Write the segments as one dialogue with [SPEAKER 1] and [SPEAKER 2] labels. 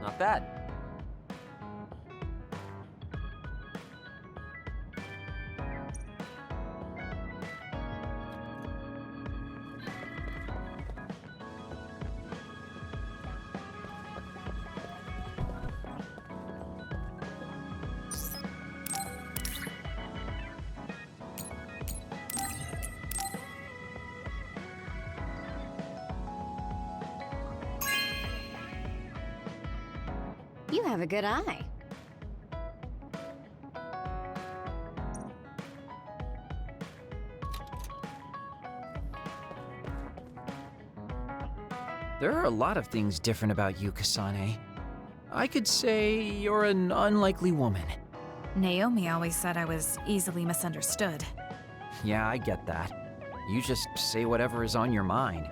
[SPEAKER 1] Not bad.
[SPEAKER 2] You have a good eye.
[SPEAKER 3] There are a lot of things different about you, Kasane. I could say you're an unlikely woman.
[SPEAKER 4] Naomi always said I was easily misunderstood.
[SPEAKER 3] Yeah, I get that. You just say whatever is on your mind.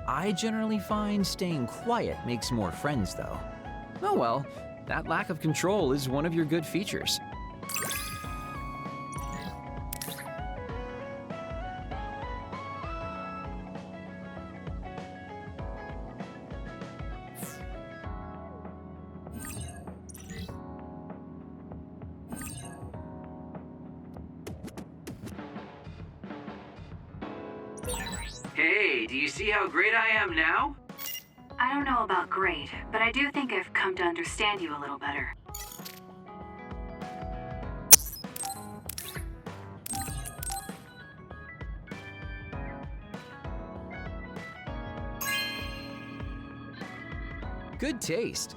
[SPEAKER 3] I generally find staying quiet makes more friends, though. Oh well, that lack of control is one of your good features.
[SPEAKER 5] Hey, do you see how great I am now?
[SPEAKER 6] I don't know about great, but I do think I've come to understand you a little better.
[SPEAKER 3] Good taste.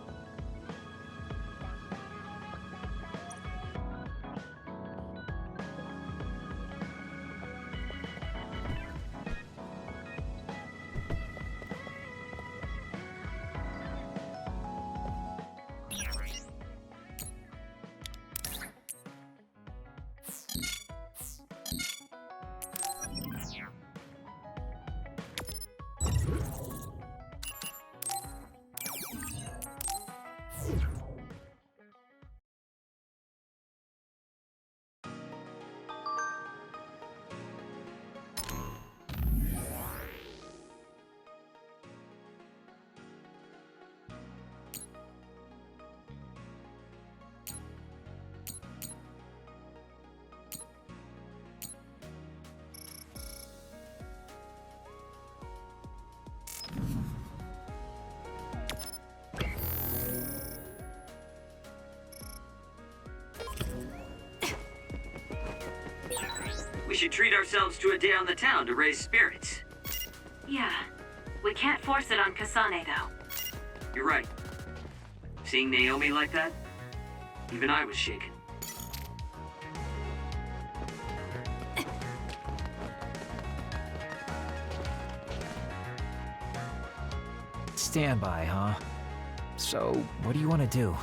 [SPEAKER 5] We should treat ourselves to a day on the town to raise spirits.
[SPEAKER 6] Yeah. We can't force it on Kasane, though.
[SPEAKER 5] You're right. Seeing Naomi like that, even I was shaken.
[SPEAKER 3] Standby, huh? So, what do you want to do?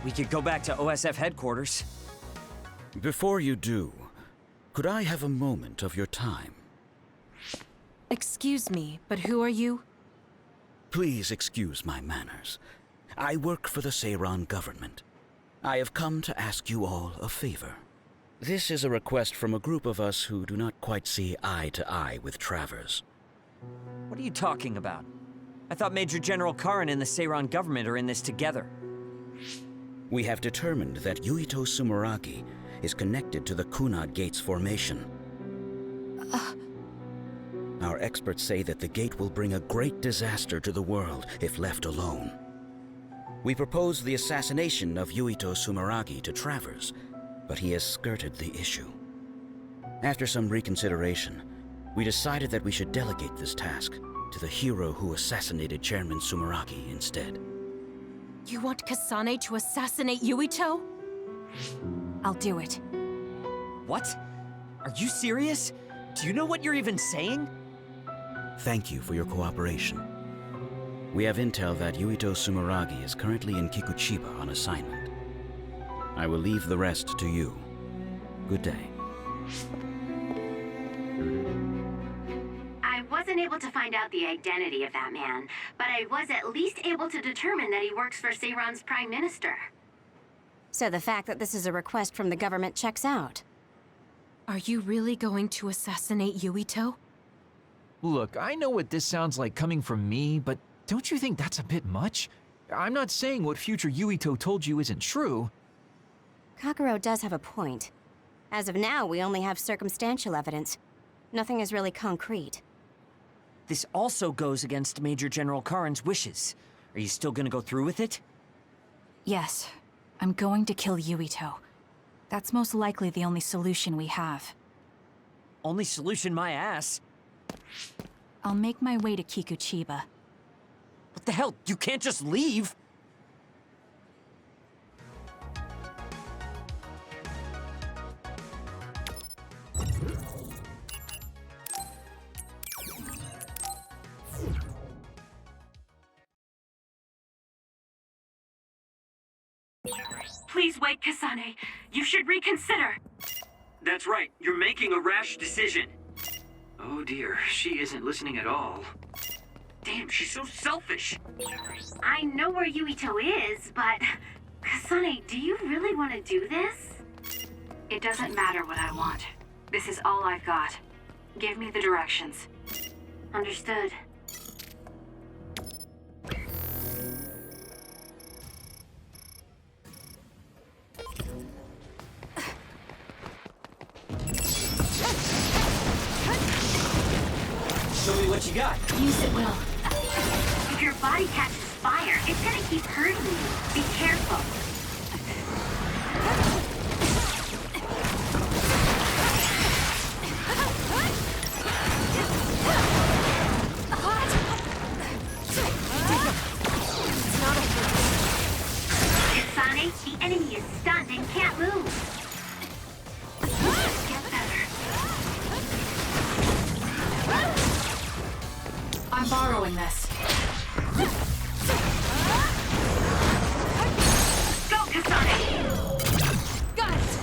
[SPEAKER 1] We could go back to OSF headquarters.
[SPEAKER 7] Before you do, could I have a moment of your time?
[SPEAKER 4] Excuse me, but who are you?
[SPEAKER 7] Please excuse my manners. I work for the Seiran government. I have come to ask you all a favor. This is a request from a group of us who do not quite see eye to eye with Travers.
[SPEAKER 1] What are you talking about? I thought Major General Karin and the Seiran government are in this together.
[SPEAKER 7] We have determined that Yuito Sumeragi is connected to the Kunad Gate's formation. Our experts say that the gate will bring a great disaster to the world if left alone. We proposed the assassination of Yuito Sumeragi to Travers, but he has skirted the issue. After some reconsideration, we decided that we should delegate this task to the hero who assassinated Chairman Sumeragi instead.
[SPEAKER 4] You want Kasane to assassinate Yuito? I'll do it.
[SPEAKER 1] What? Are you serious? Do you know what you're even saying?
[SPEAKER 7] Thank you for your cooperation. We have intel that Yuito Sumeragi is currently in Kikuchiba on assignment. I will leave the rest to you. Good day.
[SPEAKER 6] I wasn't able to to find out the identity of that man, but I was at least able to determine that he works for Seiron's Prime Minister.
[SPEAKER 4] So the fact that this is a request from the government checks out. Are you really going to assassinate Yuito?
[SPEAKER 3] Look, I know what this sounds like coming from me, but don't you think that's a bit much? I'm not saying what future Yuito told you isn't true.
[SPEAKER 4] Kakuro does have a point. As of now, we only have circumstantial evidence. Nothing is really concrete.
[SPEAKER 1] This also goes against Major General Karen's wishes. Are you still gonna go through with it?
[SPEAKER 2] Yes. I'm going to kill Yuito. That's most likely the only solution we have.
[SPEAKER 1] Only solution, my ass.
[SPEAKER 2] I'll make my way to Kikuchiba.
[SPEAKER 1] What the hell? You can't just leave!
[SPEAKER 6] Please wait, Kasane. You should reconsider.
[SPEAKER 5] That's right, you're making a rash decision. Oh dear, she isn't listening at all. Damn, she's so selfish.
[SPEAKER 6] I know where Yuito is, but... Kasane, do you really want to do this? It doesn't matter what I want. This is all I've got. Give me the directions. Understood.
[SPEAKER 1] Show me what you got.
[SPEAKER 2] Use it well.
[SPEAKER 6] If your body catches fire, it's gonna keep hurting you. Be careful. Kasane, the enemy is stunned and can't move. Get better.
[SPEAKER 2] I'm borrowing this.
[SPEAKER 6] Go, Kasane!
[SPEAKER 2] Got it!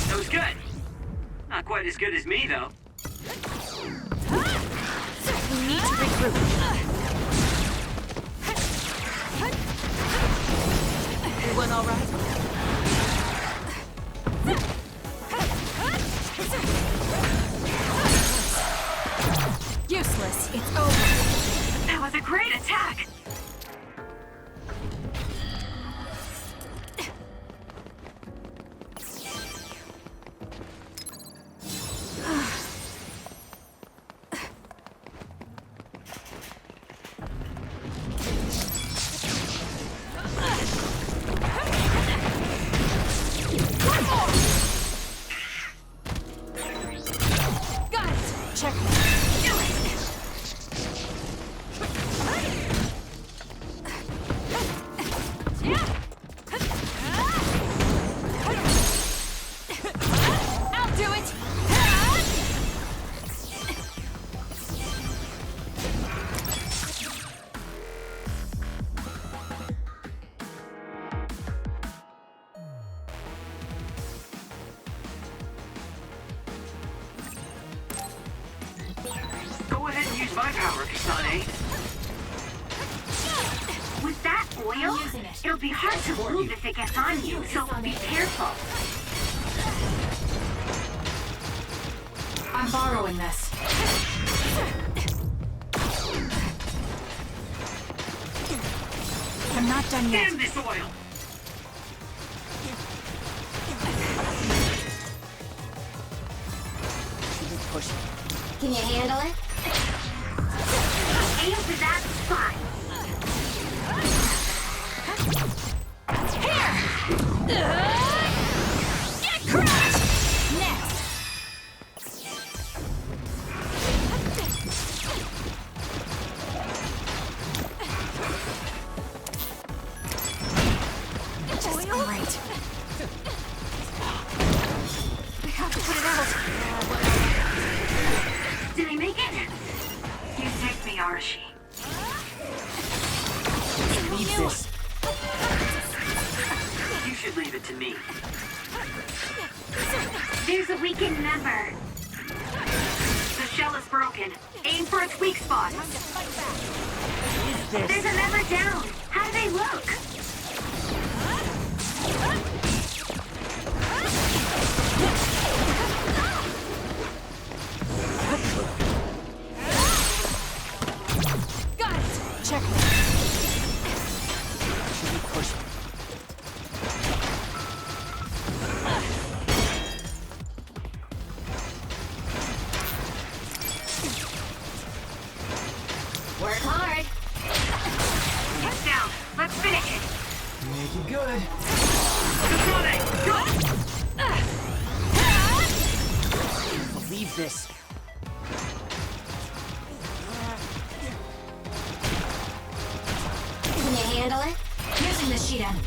[SPEAKER 5] That was good. Not quite as good as me, though.
[SPEAKER 4] We need to regroup. Everyone all right?
[SPEAKER 2] Useless. It's over.
[SPEAKER 6] That was a great attack!
[SPEAKER 2] Got it. Checkmate.
[SPEAKER 6] Do it!
[SPEAKER 2] I'll do it.
[SPEAKER 5] Go ahead and use my power, Kasane.
[SPEAKER 6] With that oil,
[SPEAKER 2] using it.
[SPEAKER 6] it'll be hard to move if it gets on you, so be careful.
[SPEAKER 2] I'm borrowing this. I'm not done yet.
[SPEAKER 5] Damn this oil!
[SPEAKER 1] Keep pushing.
[SPEAKER 4] Can you handle it?
[SPEAKER 6] Aim for that spot.
[SPEAKER 2] Get crushed! Next. Just great. I have to put it out.
[SPEAKER 6] Did I make it? You take me, Arashi.
[SPEAKER 1] Leave this.
[SPEAKER 5] You should leave it to me.
[SPEAKER 6] There's a weakened member. The shell is broken. Aim for its weak spot. There's a member down. How do they look?
[SPEAKER 2] Got it! Check it.
[SPEAKER 1] Should be pushing.
[SPEAKER 4] Work hard.
[SPEAKER 6] Heads down. Let's finish it.
[SPEAKER 1] Make it good. Believe this.
[SPEAKER 4] Can you handle it?
[SPEAKER 2] Using the sheet end.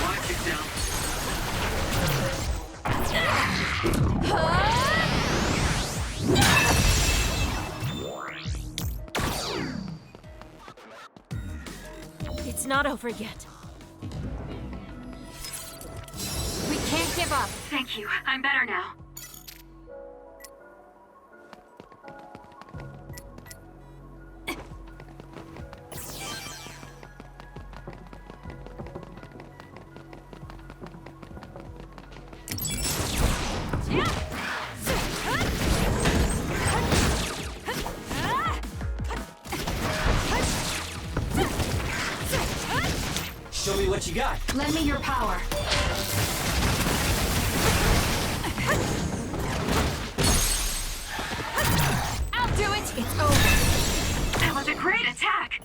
[SPEAKER 5] Watch it down.
[SPEAKER 4] It's not over yet. We can't give up.
[SPEAKER 6] Thank you. I'm better now.
[SPEAKER 1] Show me what you got.
[SPEAKER 2] Lend me your power. I'll do it! It's over.
[SPEAKER 6] That was a great attack.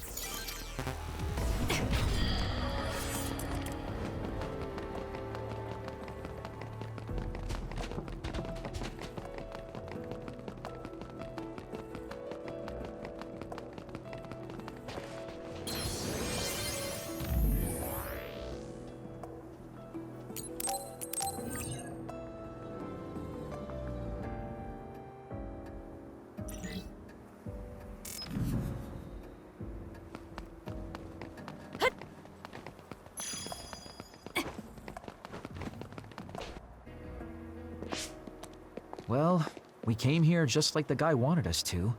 [SPEAKER 3] Well, we came here just like the guy wanted us to.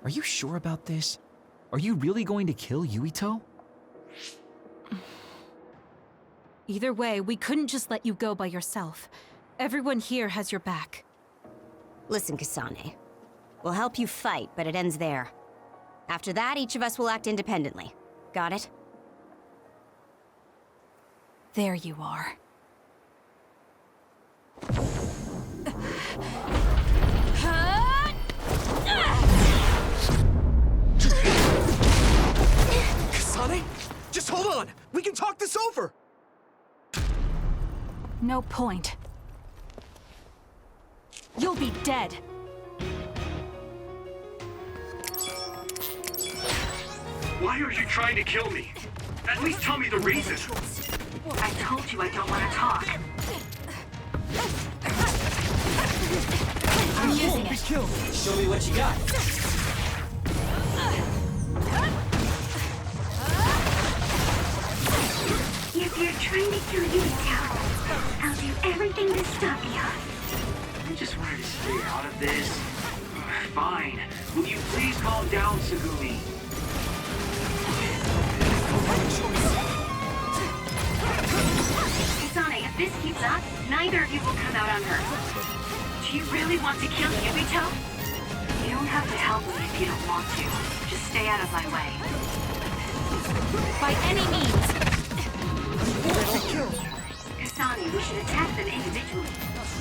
[SPEAKER 3] Are you sure about this? Are you really going to kill Yuito?
[SPEAKER 4] Either way, we couldn't just let you go by yourself. Everyone here has your back.
[SPEAKER 8] Listen, Kasane. We'll help you fight, but it ends there. After that, each of us will act independently. Got it?
[SPEAKER 2] There you are.
[SPEAKER 9] Kasane? Just hold on! We can talk this over!
[SPEAKER 2] No point. You'll be dead.
[SPEAKER 5] Why are you trying to kill me? At least tell me the reason.
[SPEAKER 6] I told you I don't want to talk.
[SPEAKER 2] I'm using it.
[SPEAKER 1] Show me what you got.
[SPEAKER 6] If you're trying to kill Yuito, I'll do everything to stop you.
[SPEAKER 5] I just wanted to stay out of this. Fine. Will you please calm down, Sugumi?
[SPEAKER 6] Kasane, if this keeps up, neither of you will come out unhurt. Do you really want to kill Yuito? You don't have to help me if you don't want to. Just stay out of my way.
[SPEAKER 2] By any means.
[SPEAKER 6] Kasane, we should attack them individually.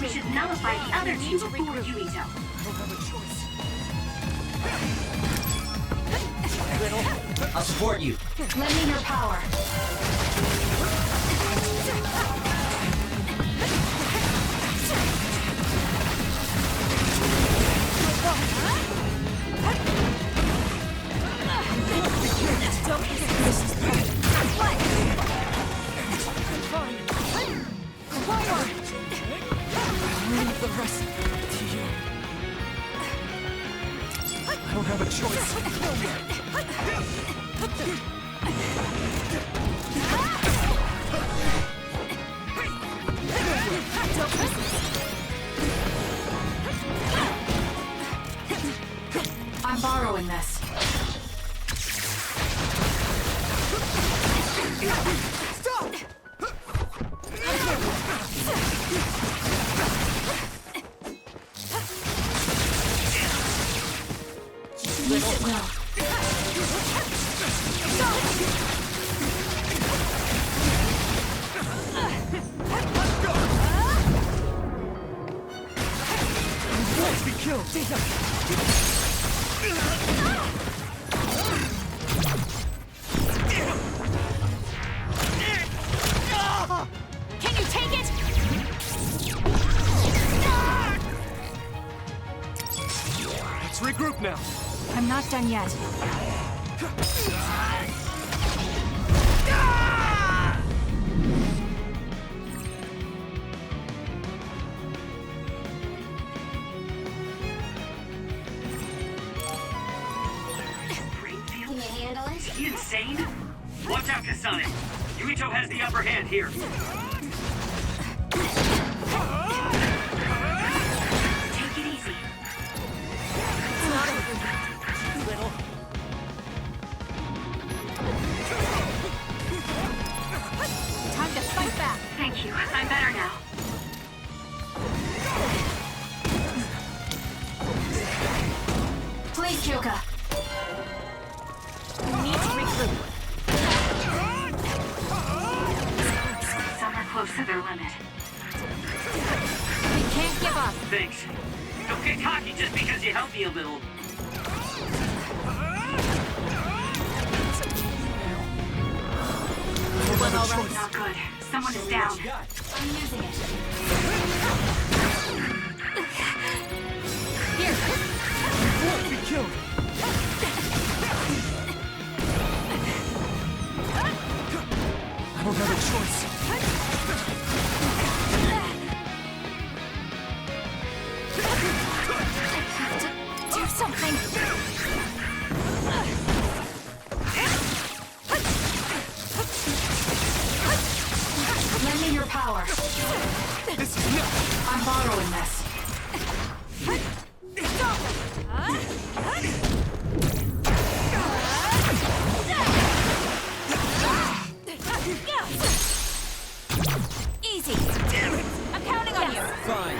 [SPEAKER 6] We should nullify the other two before Yuito.
[SPEAKER 1] I'll support you.
[SPEAKER 2] Lend me your power.
[SPEAKER 9] Leave the rest to you. I don't have a choice.
[SPEAKER 2] not done yet.
[SPEAKER 8] Can you handle it?
[SPEAKER 5] Is he insane? Watch out, Kasane. Yuito has the upper hand here.
[SPEAKER 6] Take it easy.
[SPEAKER 1] Little.
[SPEAKER 2] Time to fight back.
[SPEAKER 6] Thank you. I'm better now.
[SPEAKER 2] Please, Kyoka.
[SPEAKER 6] We need to regroup. Some are close to their limit.
[SPEAKER 2] We can't give up.
[SPEAKER 5] Thanks. Don't get cocky just because you helped me a little.
[SPEAKER 6] Not good. Someone is down.
[SPEAKER 2] I'm using it. Here.
[SPEAKER 9] Won't be killed. I don't have a choice.
[SPEAKER 2] Do something. Lend me your power.
[SPEAKER 9] This is not.
[SPEAKER 2] I'm borrowing this. Easy. I'm counting on you.
[SPEAKER 1] Fine.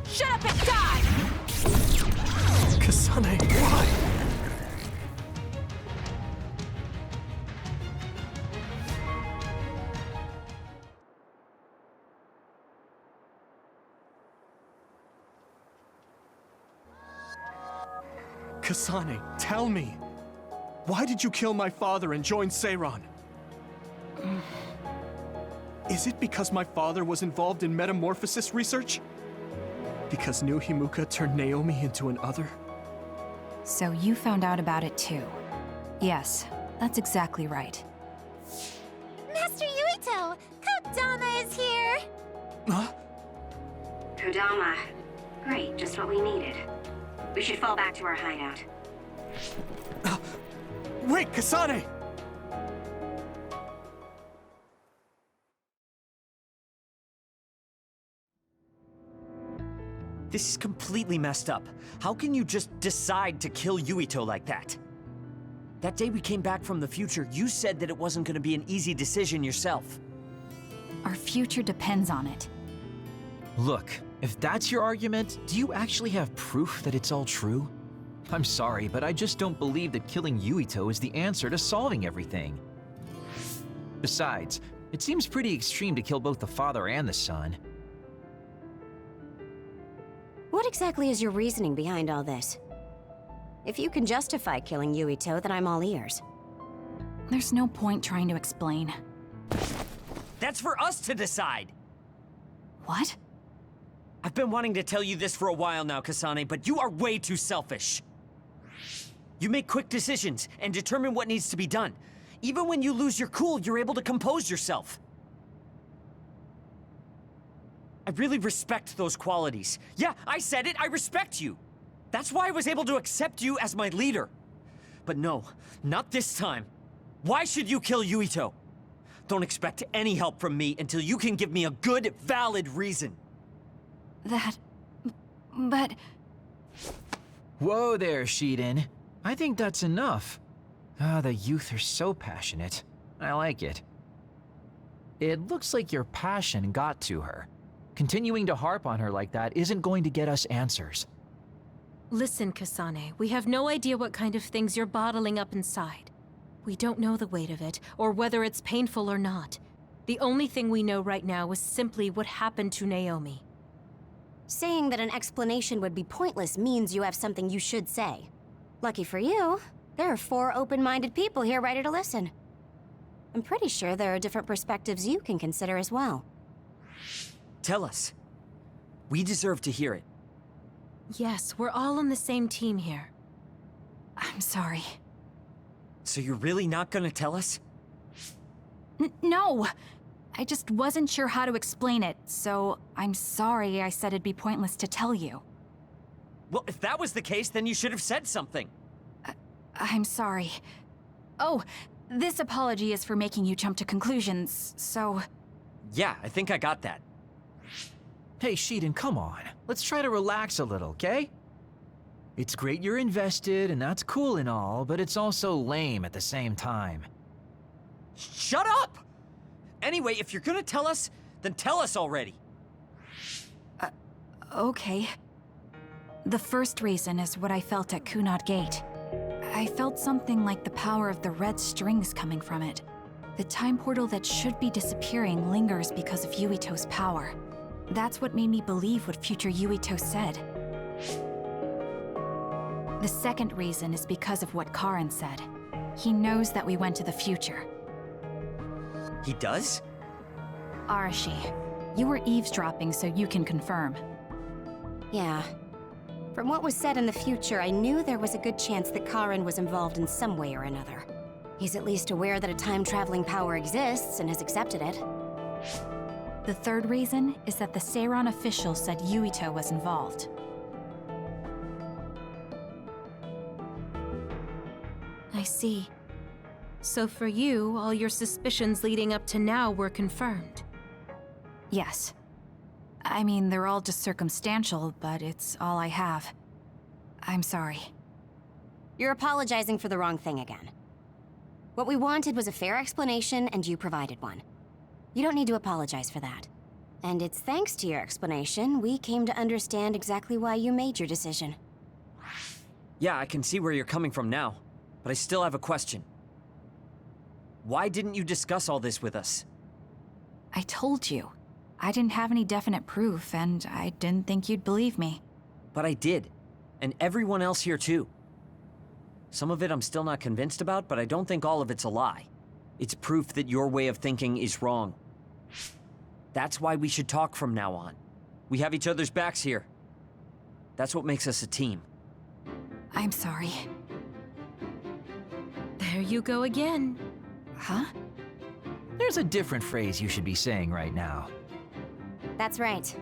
[SPEAKER 2] Shut up and die!
[SPEAKER 9] Kasane, why? Kasane, tell me. Why did you kill my father and join Seiran? Is it because my father was involved in metamorphosis research? Because New Himuka turned Naomi into an other?
[SPEAKER 2] So you found out about it too. Yes, that's exactly right.
[SPEAKER 8] Master Yuito! Kodama is here!
[SPEAKER 9] Huh?
[SPEAKER 6] Kodama. Great, just what we needed. We should fall back to our hideout.
[SPEAKER 9] Wait, Kasane!
[SPEAKER 1] This is completely messed up. How can you just decide to kill Yuito like that? That day we came back from the future, you said that it wasn't gonna be an easy decision yourself.
[SPEAKER 2] Our future depends on it.
[SPEAKER 3] Look, if that's your argument, do you actually have proof that it's all true? I'm sorry, but I just don't believe that killing Yuito is the answer to solving everything. Besides, it seems pretty extreme to kill both the father and the son.
[SPEAKER 8] What exactly is your reasoning behind all this? If you can justify killing Yuito, then I'm all ears.
[SPEAKER 2] There's no point trying to explain.
[SPEAKER 1] That's for us to decide!
[SPEAKER 2] What?
[SPEAKER 1] I've been wanting to tell you this for a while now, Kasane, but you are way too selfish. You make quick decisions and determine what needs to be done. Even when you lose your cool, you're able to compose yourself. I really respect those qualities. Yeah, I said it, I respect you. That's why I was able to accept you as my leader. But no, not this time. Why should you kill Yuito? Don't expect any help from me until you can give me a good, valid reason.
[SPEAKER 2] But...
[SPEAKER 3] Whoa there, Shiden. I think that's enough. Ah, the youth are so passionate. I like it. It looks like your passion got to her. Continuing to harp on her like that isn't going to get us answers.
[SPEAKER 4] Listen, Kasane, we have no idea what kind of things you're bottling up inside. We don't know the weight of it, or whether it's painful or not. The only thing we know right now is simply what happened to Naomi.
[SPEAKER 8] Saying that an explanation would be pointless means you have something you should say. Lucky for you, there are 4 open-minded people here ready to listen. I'm pretty sure there are different perspectives you can consider as well.
[SPEAKER 1] Tell us. We deserve to hear it.
[SPEAKER 4] Yes, we're all on the same team here.
[SPEAKER 2] I'm sorry.
[SPEAKER 1] So you're really not gonna tell us?
[SPEAKER 2] No! I just wasn't sure how to explain it, so I'm sorry I said it'd be pointless to tell you.
[SPEAKER 1] Well, if that was the case, then you should have said something.
[SPEAKER 2] I'm sorry. Oh, this apology is for making you jump to conclusions, so...
[SPEAKER 1] Yeah, I think I got that.
[SPEAKER 3] Hey, Sheedan, come on. Let's try to relax a little, okay? It's great you're invested, and that's cool and all, but it's also lame at the same time.
[SPEAKER 1] Shut up! Anyway, if you're gonna tell us, then tell us already.
[SPEAKER 2] Okay. The first reason is what I felt at Kunad Gate. I felt something like the power of the red strings coming from it. The time portal that should be disappearing lingers because of Yuito's power. That's what made me believe what future Yuito said. The second reason is because of what Karin said. He knows that we went to the future.
[SPEAKER 1] He does?
[SPEAKER 2] Arashi, you were eavesdropping so you can confirm.
[SPEAKER 8] Yeah. From what was said in the future, I knew there was a good chance that Karin was involved in some way or another. He's at least aware that a time-traveling power exists and has accepted it.
[SPEAKER 2] The third reason is that the Seiran official said Yuito was involved.
[SPEAKER 4] I see. So for you, all your suspicions leading up to now were confirmed.
[SPEAKER 2] Yes. I mean, they're all just circumstantial, but it's all I have. I'm sorry.
[SPEAKER 8] You're apologizing for the wrong thing again. What we wanted was a fair explanation, and you provided one. You don't need to apologize for that. And it's thanks to your explanation we came to understand exactly why you made your decision.
[SPEAKER 1] Yeah, I can see where you're coming from now, but I still have a question. Why didn't you discuss all this with us?
[SPEAKER 2] I told you. I didn't have any definite proof, and I didn't think you'd believe me.
[SPEAKER 1] But I did. And everyone else here too. Some of it I'm still not convinced about, but I don't think all of it's a lie. It's proof that your way of thinking is wrong. That's why we should talk from now on. We have each other's backs here. That's what makes us a team.
[SPEAKER 2] I'm sorry.
[SPEAKER 4] There you go again.
[SPEAKER 2] Huh?
[SPEAKER 3] There's a different phrase you should be saying right now.
[SPEAKER 8] That's right.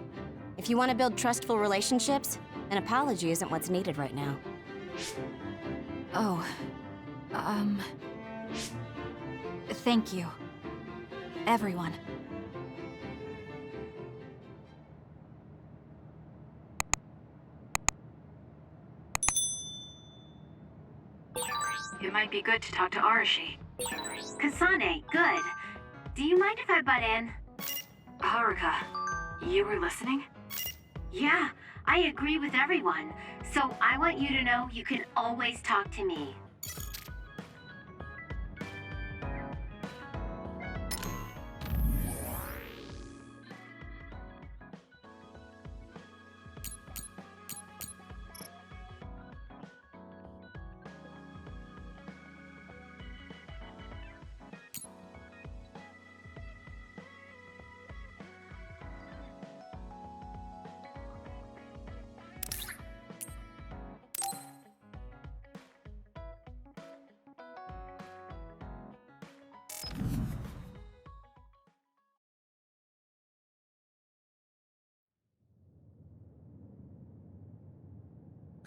[SPEAKER 8] If you want to build trustful relationships, an apology isn't what's needed right now.
[SPEAKER 2] Oh. Thank you. Everyone.
[SPEAKER 6] It might be good to talk to Arashi. Kasane, good. Do you mind if I butt in? Haruka, you were listening? Yeah, I agree with everyone. So I want you to know you can always talk to me.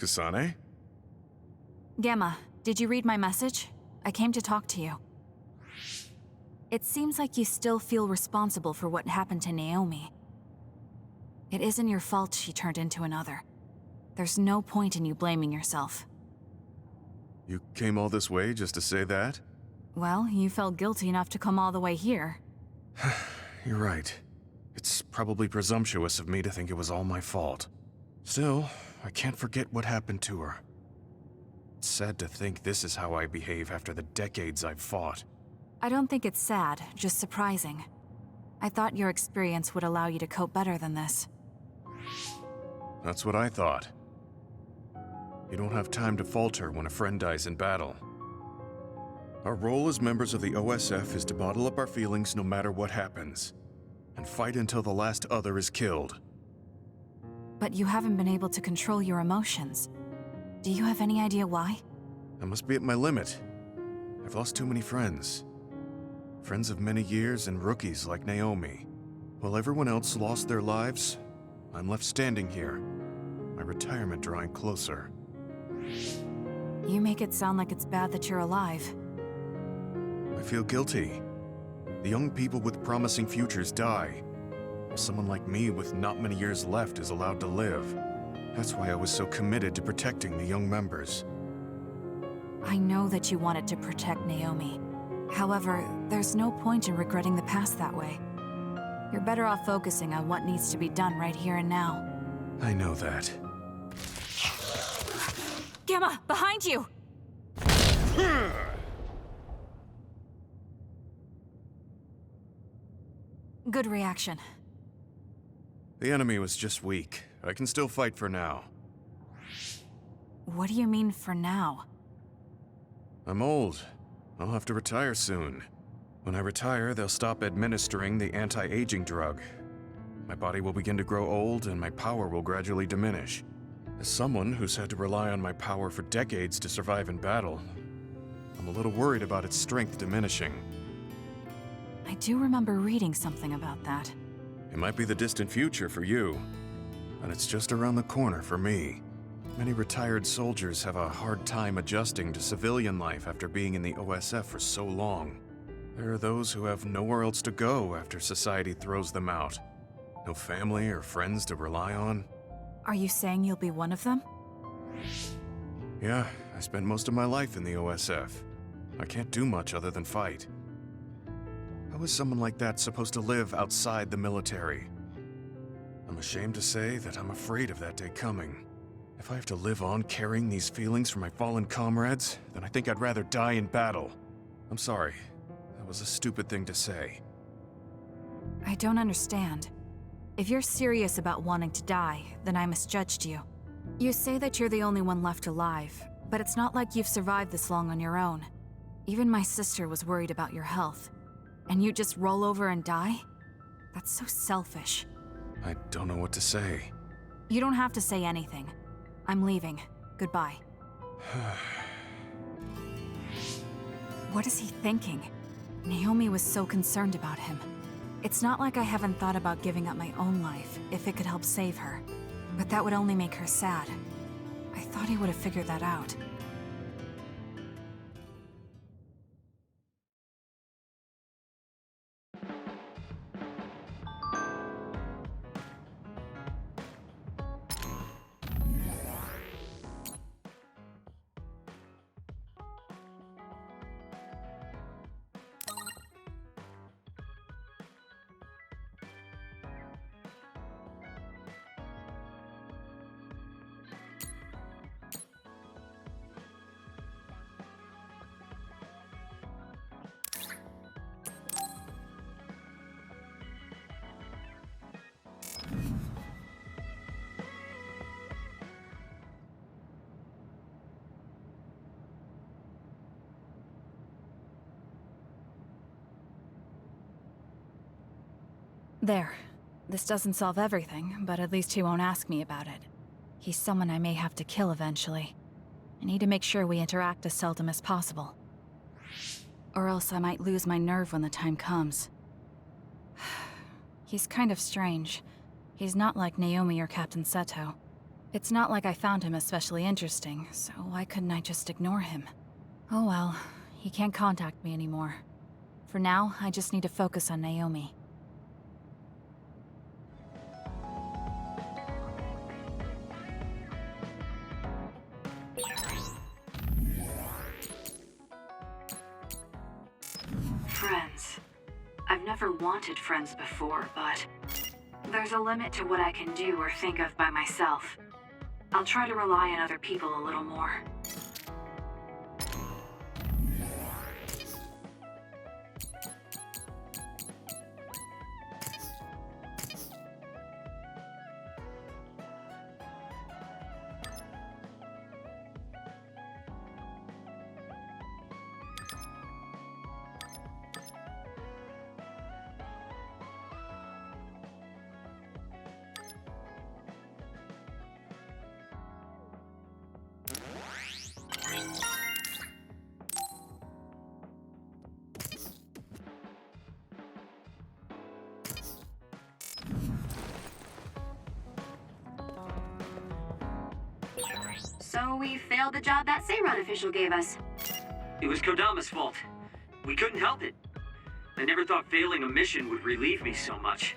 [SPEAKER 10] Kasane?
[SPEAKER 2] Gemma, did you read my message? I came to talk to you. It seems like you still feel responsible for what happened to Naomi. It isn't your fault she turned into another. There's no point in you blaming yourself.
[SPEAKER 10] You came all this way just to say that?
[SPEAKER 2] Well, you felt guilty enough to come all the way here.
[SPEAKER 10] You're right. It's probably presumptuous of me to think it was all my fault. Still, I can't forget what happened to her. It's sad to think this is how I behave after the decades I've fought.
[SPEAKER 2] I don't think it's sad, just surprising. I thought your experience would allow you to cope better than this.
[SPEAKER 10] That's what I thought. You don't have time to falter when a friend dies in battle. Our role as members of the OSF is to bottle up our feelings no matter what happens, and fight until the last other is killed.
[SPEAKER 2] but you haven't been able to control your emotions. Do you have any idea why?
[SPEAKER 10] I must be at my limit. I've lost too many friends. Friends of many years and rookies like Naomi. While everyone else lost their lives, I'm left standing here, my retirement drawing closer.
[SPEAKER 2] You make it sound like it's bad that you're alive.
[SPEAKER 10] I feel guilty. The young people with promising futures die, while someone like me with not many years left is allowed to live. That's why I was so committed to protecting the young members.
[SPEAKER 2] I know that you wanted to protect Naomi. However, there's no point in regretting the past that way. You're better off focusing on what needs to be done right here and now.
[SPEAKER 10] I know that.
[SPEAKER 2] Gamma, behind you! Good reaction.
[SPEAKER 10] The enemy was just weak. I can still fight for now.
[SPEAKER 2] What do you mean for now?
[SPEAKER 10] I'm old. I'll have to retire soon. When I retire, they'll stop administering the anti-aging drug. My body will begin to grow old and my power will gradually diminish. As someone who's had to rely on my power for decades to survive in battle, I'm a little worried about its strength diminishing.
[SPEAKER 2] I do remember reading something about that.
[SPEAKER 10] It might be the distant future for you, and it's just around the corner for me. Many retired soldiers have a hard time adjusting to civilian life after being in the OSF for so long. There are those who have nowhere else to go after society throws them out. No family or friends to rely on.
[SPEAKER 2] Are you saying you'll be one of them?
[SPEAKER 10] Yeah, I spent most of my life in the OSF. I can't do much other than fight. How is someone like that supposed to live outside the military? I'm ashamed to say that I'm afraid of that day coming. If I have to live on carrying these feelings for my fallen comrades, then I think I'd rather die in battle. I'm sorry. That was a stupid thing to say.
[SPEAKER 2] I don't understand. If you're serious about wanting to die, then I misjudged you. You say that you're the only one left alive, but it's not like you've survived this long on your own. Even my sister was worried about your health. And you just roll over and die? That's so selfish.
[SPEAKER 10] I don't know what to say.
[SPEAKER 2] You don't have to say anything. I'm leaving. Goodbye. What is he thinking? Naomi was so concerned about him. It's not like I haven't thought about giving up my own life if it could help save her. But that would only make her sad. I thought he would have figured that out. There. This doesn't solve everything, but at least he won't ask me about it. He's someone I may have to kill eventually. I need to make sure we interact as seldom as possible. Or else I might lose my nerve when the time comes. He's kind of strange. He's not like Naomi or Captain Seto. It's not like I found him especially interesting, so why couldn't I just ignore him? Oh well, he can't contact me anymore. For now, I just need to focus on Naomi.
[SPEAKER 6] Friends. I've never wanted friends before, but there's a limit to what I can do or think of by myself. I'll try to rely on other people a little more. So we failed the job that Seiran official gave us.
[SPEAKER 5] It was Kodama's fault. We couldn't help it. I never thought failing a mission would relieve me so much.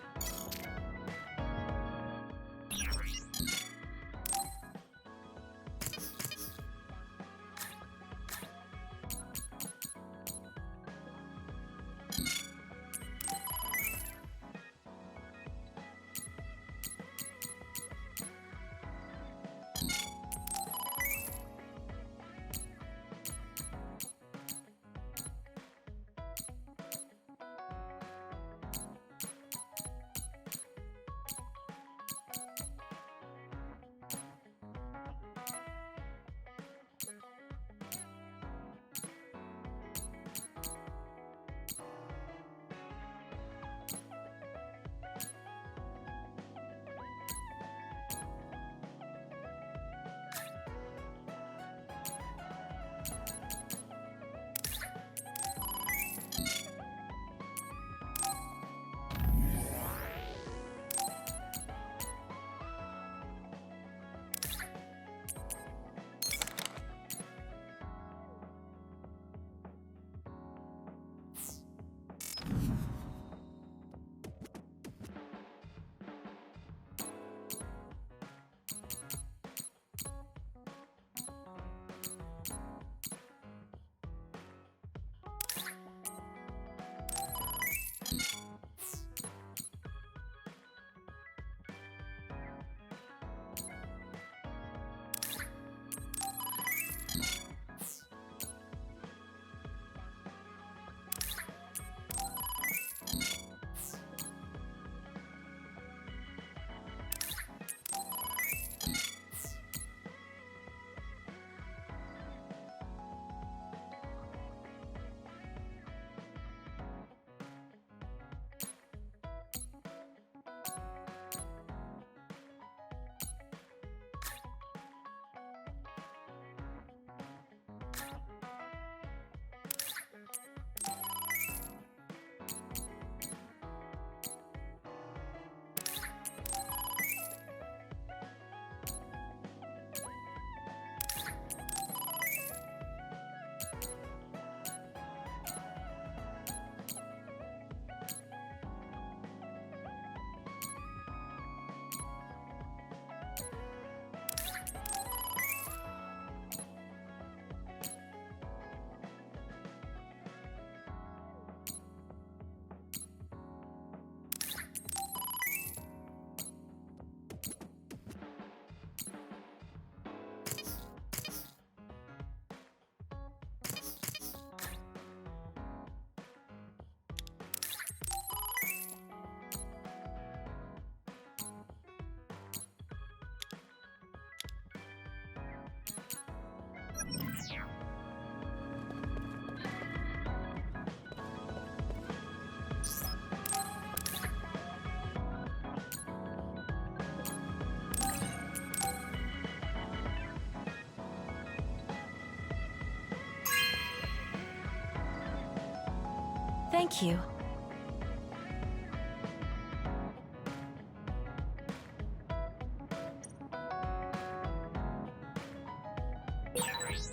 [SPEAKER 2] Thank you.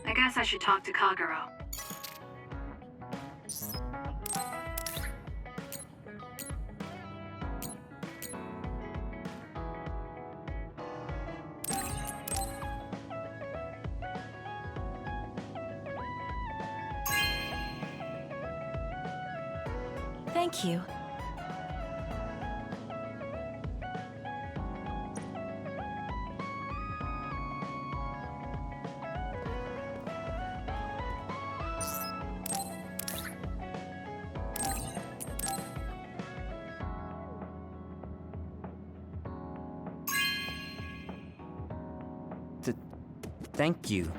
[SPEAKER 6] I guess I should talk to Kagero.
[SPEAKER 2] Thank you.
[SPEAKER 1] Thank you.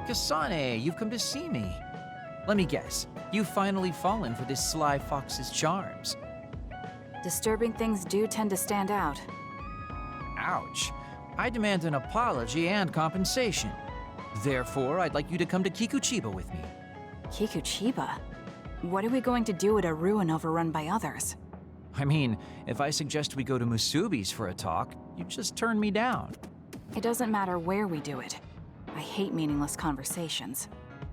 [SPEAKER 3] Kasane, you've come to see me. Let me guess, you've finally fallen for this sly fox's charms.
[SPEAKER 2] Disturbing things do tend to stand out.
[SPEAKER 3] Ouch. I demand an apology and compensation. Therefore, I'd like you to come to Kikuchiba with me.
[SPEAKER 2] Kikuchiba? What are we going to do at a ruin overrun by others?
[SPEAKER 3] I mean, if I suggest we go to Musubi's for a talk, you just turn me down.
[SPEAKER 2] It doesn't matter where we do it. I hate meaningless conversations.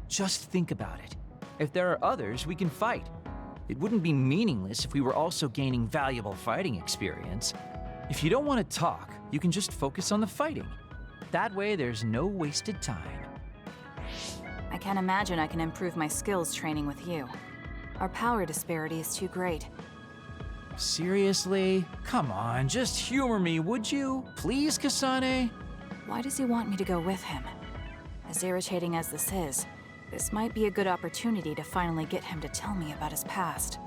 [SPEAKER 3] Just think about it. If there are others, we can fight. It wouldn't be meaningless if we were also gaining valuable fighting experience. If you don't want to talk, you can just focus on the fighting. That way, there's no wasted time.
[SPEAKER 2] I can't imagine I can improve my skills training with you. Our power disparity is too great.
[SPEAKER 3] Seriously? Come on, just humor me, would you? Please, Kasane?
[SPEAKER 2] Why does he want me to go with him? As irritating as this might be a good opportunity to finally get him to tell me about his past.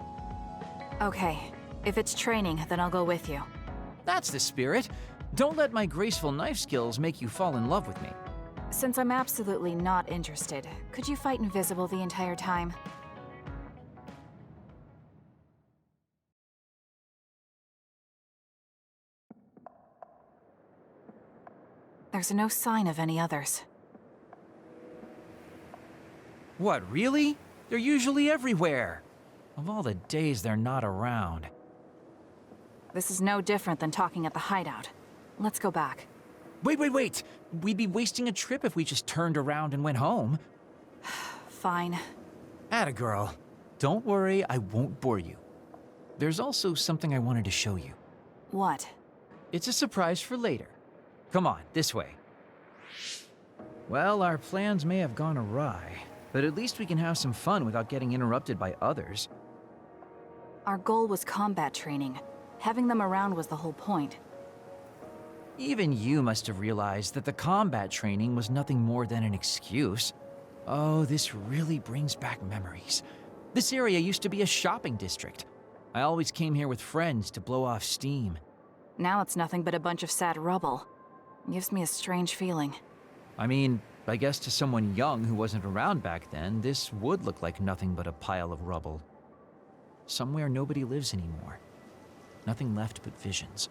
[SPEAKER 2] Okay, if it's training, then I'll go with you.
[SPEAKER 3] That's the spirit. Don't let my graceful knife skills make you fall in love with me.
[SPEAKER 2] Since I'm absolutely not interested, could you fight invisible the entire time? There's no sign of any others.
[SPEAKER 3] What, really? They're usually everywhere. Of all the days they're not around.
[SPEAKER 2] This is no different than talking at the hideout. Let's go back.
[SPEAKER 3] Wait! We'd be wasting a trip if we just turned around and went home.
[SPEAKER 2] Fine.
[SPEAKER 3] Atta girl. Don't worry, I won't bore you. There's also something I wanted to show you.
[SPEAKER 2] What?
[SPEAKER 3] It's a surprise for later. Come on, this way. Well, our plans may have gone awry, but at least we can have some fun without getting interrupted by others.
[SPEAKER 2] Our goal was combat training. Having them around was the whole point.
[SPEAKER 3] Even you must have realized that the combat training was nothing more than an excuse. Oh, this really brings back memories. This area used to be a shopping district. I always came here with friends to blow off steam.
[SPEAKER 2] Now it's nothing but a bunch of sad rubble. Gives me a strange feeling.
[SPEAKER 3] I mean, I guess to someone young who wasn't around back then, this would look like nothing but a pile of rubble. Somewhere nobody lives anymore. Nothing left but visions.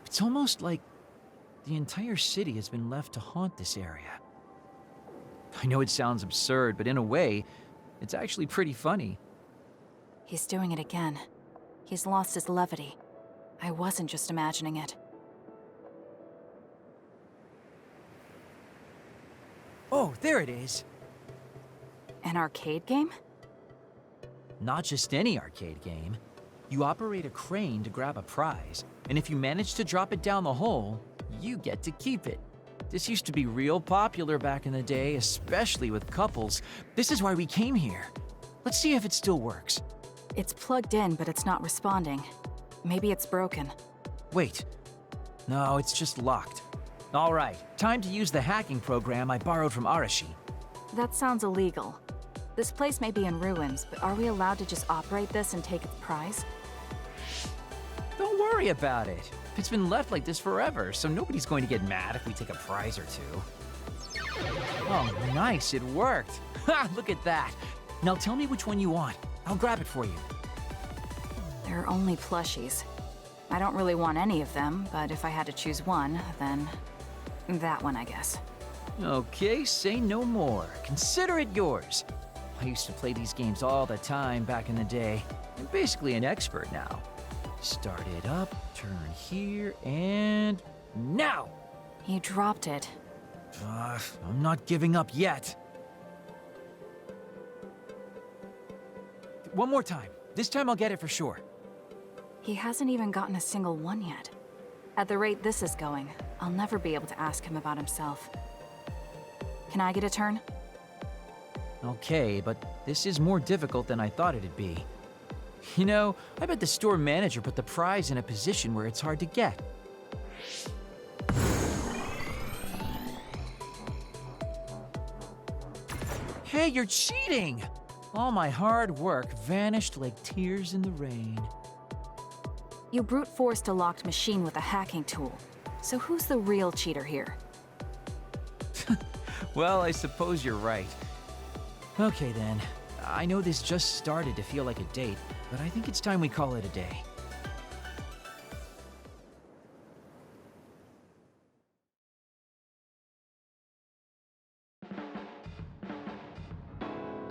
[SPEAKER 3] It's almost like the entire city has been left to haunt this area. I know it sounds absurd, but in a way, it's actually pretty funny.
[SPEAKER 2] He's doing it again. He's lost his levity. I wasn't just imagining it.
[SPEAKER 3] Oh, there it is.
[SPEAKER 2] An arcade game?
[SPEAKER 3] Not just any arcade game. You operate a crane to grab a prize, and if you manage to drop it down the hole, you get to keep it. This used to be real popular back in the day, especially with couples. This is why we came here. Let's see if it still works.
[SPEAKER 2] It's plugged in, but it's not responding. Maybe it's broken.
[SPEAKER 3] Wait. No, it's just locked. All right, time to use the hacking program I borrowed from Arashi.
[SPEAKER 2] That sounds illegal. This place may be in ruins, but are we allowed to just operate this and take its prize?
[SPEAKER 3] Don't worry about it. It's been left like this forever, so nobody's going to get mad if we take a prize or two. Oh, nice, it worked. Ha, look at that. Now tell me which one you want. I'll grab it for you.
[SPEAKER 2] There are only plushies. I don't really want any of them, but if I had to choose one, then that one, I guess.
[SPEAKER 3] Okay, say no more. Consider it yours. I used to play these games all the time back in the day. I'm basically an expert now. Start it up, turn here, and now!
[SPEAKER 2] You dropped it.
[SPEAKER 3] I'm not giving up yet. One more time. This time I'll get it for sure.
[SPEAKER 2] He hasn't even gotten a single one yet. At the rate this is going, I'll never be able to ask him about himself. Can I get a turn?
[SPEAKER 3] Okay, but this is more difficult than I thought it'd be. You know, I bet the store manager put the prize in a position where it's hard to get. Hey, you're cheating! All my hard work vanished like tears in the rain.
[SPEAKER 2] You brute forced a locked machine with a hacking tool. So who's the real cheater here?
[SPEAKER 3] Well, I suppose you're right. Okay then. I know this just started to feel like a date, but I think it's time we call it a day.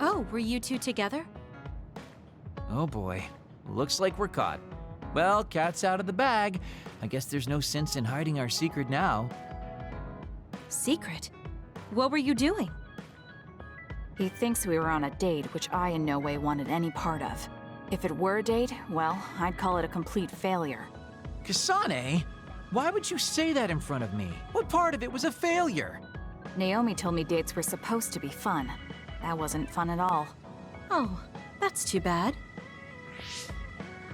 [SPEAKER 4] Oh, were you two together?
[SPEAKER 3] Oh boy. Looks like we're caught. Well, cat's out of the bag. I guess there's no sense in hiding our secret now.
[SPEAKER 4] Secret? What were you doing?
[SPEAKER 2] He thinks we were on a date, which I in no way wanted any part of. If it were a date, well, I'd call it a complete failure.
[SPEAKER 3] Kasane? Why would you say that in front of me? What part of it was a failure?
[SPEAKER 2] Naomi told me dates were supposed to be fun. That wasn't fun at all.
[SPEAKER 4] Oh, that's too bad.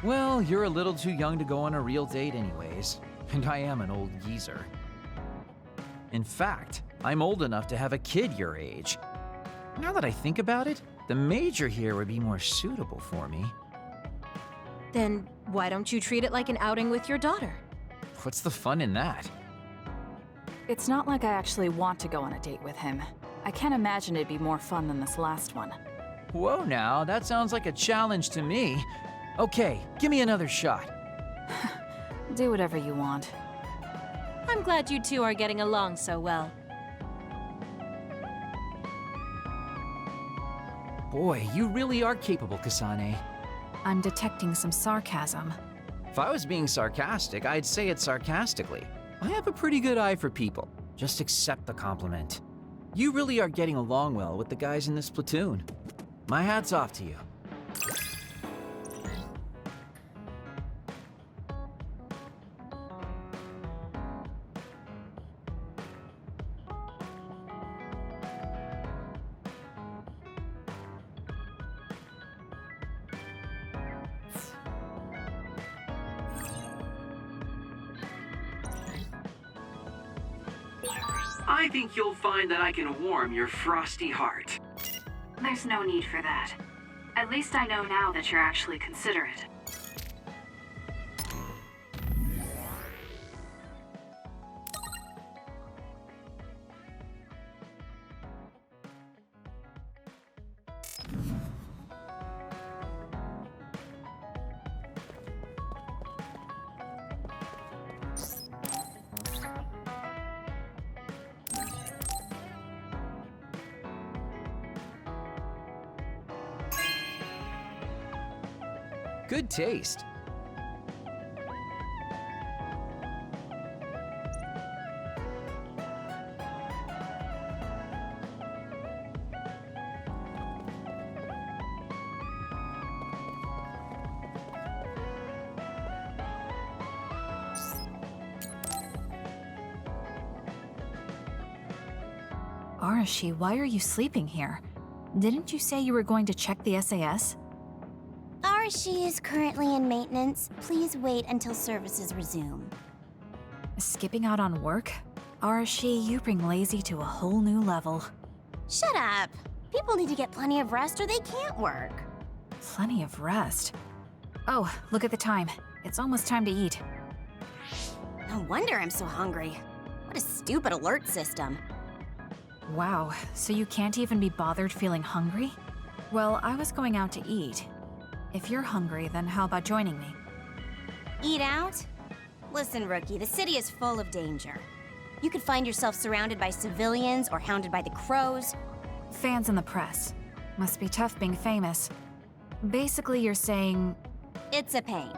[SPEAKER 3] Well, you're a little too young to go on a real date anyways, and I am an old geezer. In fact, I'm old enough to have a kid your age. Now that I think about it, the major here would be more suitable for me.
[SPEAKER 4] Then why don't you treat it like an outing with your daughter?
[SPEAKER 3] What's the fun in that?
[SPEAKER 2] It's not like I actually want to go on a date with him. I can't imagine it'd be more fun than this last one.
[SPEAKER 3] Whoa now, that sounds like a challenge to me. Okay, give me another shot.
[SPEAKER 2] Do whatever you want.
[SPEAKER 4] I'm glad you two are getting along so well.
[SPEAKER 3] Boy, you really are capable, Kasane.
[SPEAKER 2] I'm detecting some sarcasm.
[SPEAKER 3] If I was being sarcastic, I'd say it sarcastically. I have a pretty good eye for people. Just accept the compliment. You really are getting along well with the guys in this platoon. My hat's off to you.
[SPEAKER 5] I think you'll find that I can warm your frosty heart.
[SPEAKER 6] There's no need for that. At least I know now that you're actually considerate.
[SPEAKER 3] Good taste.
[SPEAKER 2] Arashi, why are you sleeping here? Didn't you say you were going to check the SAS?
[SPEAKER 8] Arashi is currently in maintenance. Please wait until services resume.
[SPEAKER 2] Skipping out on work? Arashi, you bring lazy to a whole new level.
[SPEAKER 8] Shut up! People need to get plenty of rest or they can't work.
[SPEAKER 2] Plenty of rest. Oh, look at the time. It's almost time to eat.
[SPEAKER 8] No wonder I'm so hungry. What a stupid alert system.
[SPEAKER 2] Wow, so you can't even be bothered feeling hungry? Well, I was going out to eat. If you're hungry, then how about joining me?
[SPEAKER 8] Eat out? Listen, Rookie, the city is full of danger. You could find yourself surrounded by civilians or hounded by the crows.
[SPEAKER 2] Fans in the press. Must be tough being famous. Basically, you're saying...
[SPEAKER 8] It's a pain.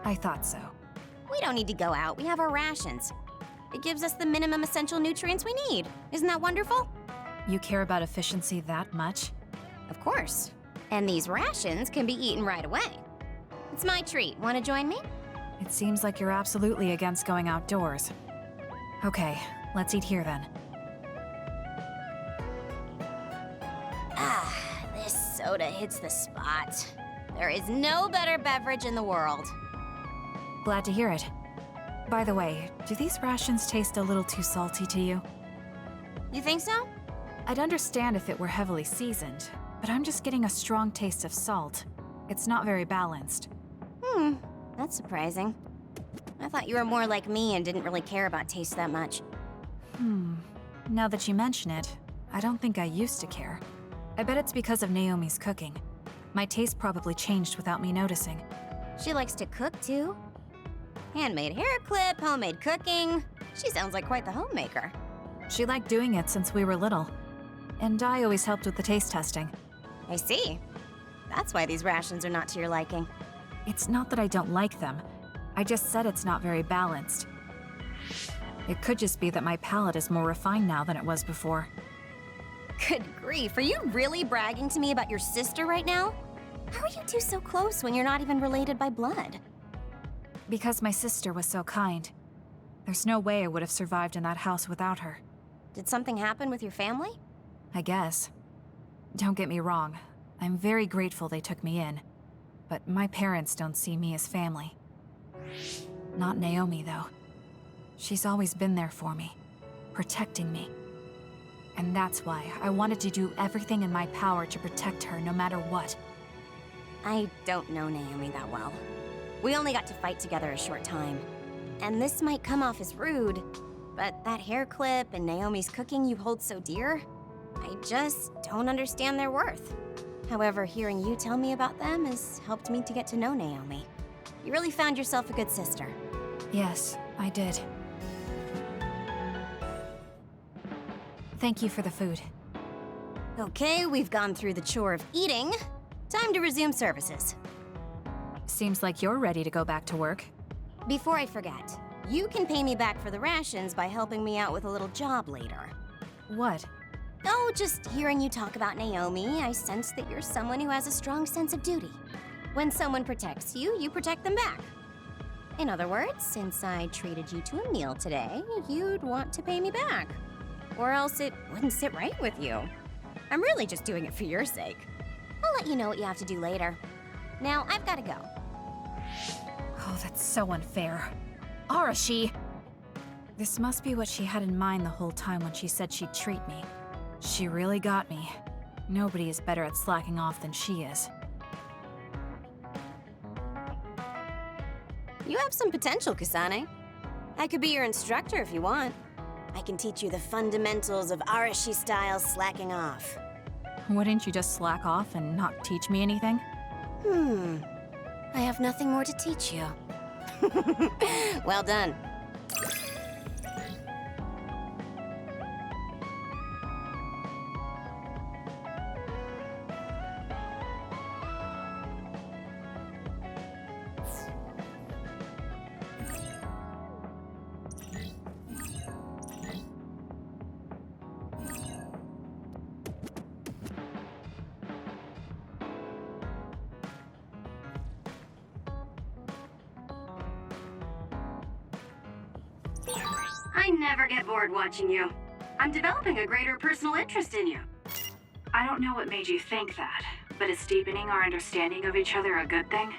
[SPEAKER 2] I thought so.
[SPEAKER 8] We don't need to go out. We have our rations. It gives us the minimum essential nutrients we need. Isn't that wonderful?
[SPEAKER 2] You care about efficiency that much?
[SPEAKER 8] Of course. And these rations can be eaten right away. It's my treat. Want to join me?
[SPEAKER 2] It seems like you're absolutely against going outdoors. Okay, let's eat here then.
[SPEAKER 8] Ah, this soda hits the spot. There is no better beverage in the world.
[SPEAKER 2] Glad to hear it. By the way, do these rations taste a little too salty to you?
[SPEAKER 8] You think so?
[SPEAKER 2] I'd understand if it were heavily seasoned, but I'm just getting a strong taste of salt. It's not very balanced.
[SPEAKER 8] That's surprising. I thought you were more like me and didn't really care about taste that much.
[SPEAKER 2] Now that you mention it, I don't think I used to care. I bet it's because of Naomi's cooking. My taste probably changed without me noticing.
[SPEAKER 8] She likes to cook, too. Handmade hair clip, homemade cooking. She sounds like quite the homemaker.
[SPEAKER 2] She liked doing it since we were little. And I always helped with the taste testing.
[SPEAKER 8] I see. That's why these rations are not to your liking.
[SPEAKER 2] It's not that I don't like them. I just said it's not very balanced. It could just be that my palate is more refined now than it was before.
[SPEAKER 8] Good grief, are you really bragging to me about your sister right now? How are you two so close when you're not even related by blood?
[SPEAKER 2] Because my sister was so kind. There's no way I would have survived in that house without her.
[SPEAKER 8] Did something happen with your family?
[SPEAKER 2] I guess. Don't get me wrong. I'm very grateful they took me in. But my parents don't see me as family. Not Naomi, though. She's always been there for me, protecting me. And that's why I wanted to do everything in my power to protect her no matter what.
[SPEAKER 8] I don't know Naomi that well. We only got to fight together a short time. And this might come off as rude, but that hair clip and Naomi's cooking you hold so dear, I just don't understand their worth. However, hearing you tell me about them has helped me to get to know Naomi. You really found yourself a good sister.
[SPEAKER 2] Yes, I did. Thank you for the food.
[SPEAKER 8] Okay, we've gone through the chore of eating. Time to resume services.
[SPEAKER 2] Seems like you're ready to go back to work.
[SPEAKER 8] Before I forget, you can pay me back for the rations by helping me out with a little job later.
[SPEAKER 2] What?
[SPEAKER 8] Oh, just hearing you talk about Naomi, I sense that you're someone who has a strong sense of duty. When someone protects you, you protect them back. In other words, since I treated you to a meal today, you'd want to pay me back. Or else it wouldn't sit right with you. I'm really just doing it for your sake. I'll let you know what you have to do later. Now, I've got to go.
[SPEAKER 2] Oh, that's so unfair. Arashi! This must be what she had in mind the whole time when she said she'd treat me. She really got me. Nobody is better at slacking off than she is.
[SPEAKER 8] You have some potential, Kasane. I could be your instructor if you want. I can teach you the fundamentals of Arashi-style slacking off.
[SPEAKER 2] Wouldn't you just slack off and not teach me anything?
[SPEAKER 8] I have nothing more to teach you. Well done.
[SPEAKER 6] I never get bored watching you. I'm developing a greater personal interest in you. I don't know what made you think that, but is deepening our understanding of each other a good thing?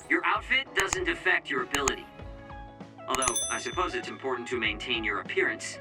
[SPEAKER 5] Your outfit doesn't affect your ability. Although, I suppose it's important to maintain your appearance.